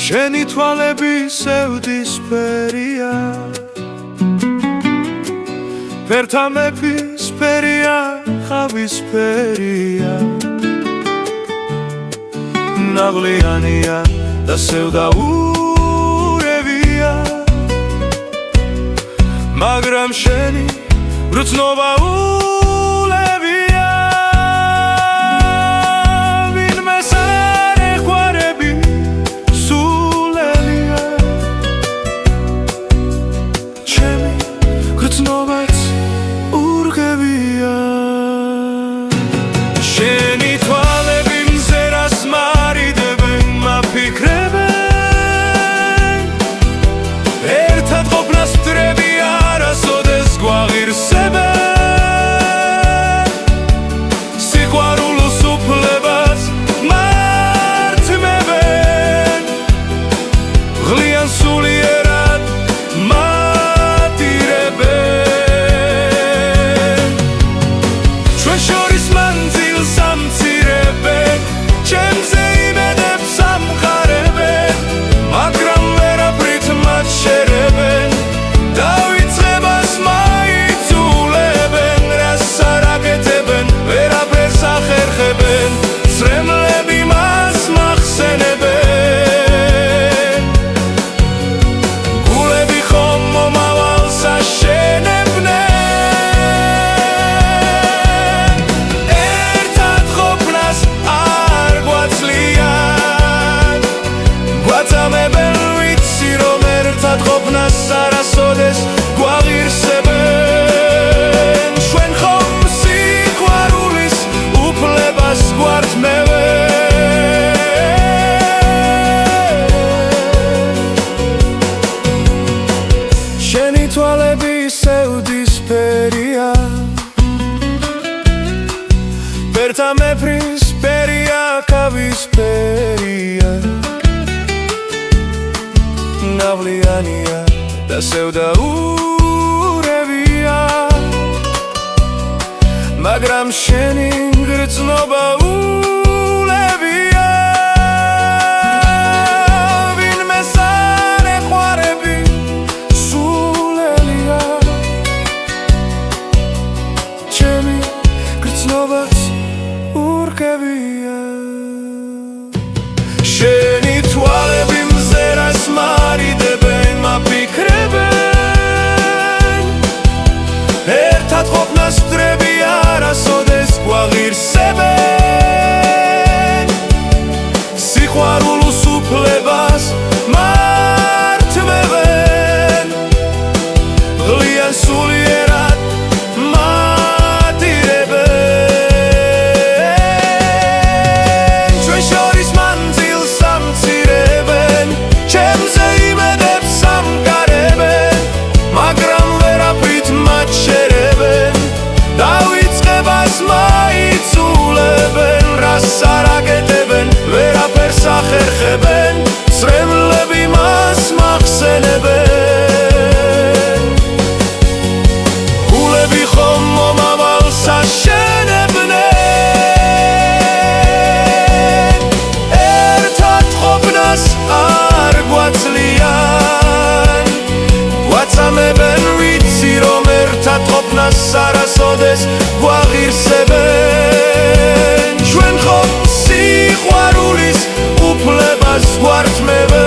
შენი თვალები სევდისფერია ფერთა მეფისფერია ხავისფერია ნაღლიანია და სევდაურევია მაგრამ შენი გრძნობა თვალები სევდისფერია ფერთა მეფისფერია ხავისფერია ნაღლიანია და სევდაურევია მაგრამ შენი გრძნობა შენი თვალები მზერას მარიდებენ მაფიქრებენ ერთად ყოფნას ვდრები არასოდეს გვაღირსებენ სიყვარულს უფლებას მართმევენ ღლიან სულიერად სარაკეთებენ ვერაფერს ახერხებენ წრემლები მას მახსენებენ გულები ხომ მომავალს აშენებენ ერთად ყოფნას არ გვაცლიან გვაწამებენ ვიცი რომ ერთად ყოფნას არასოდეს გვაღირსებენ ჩვენ ხომ სიყვარულის უფლებას გვართმევენ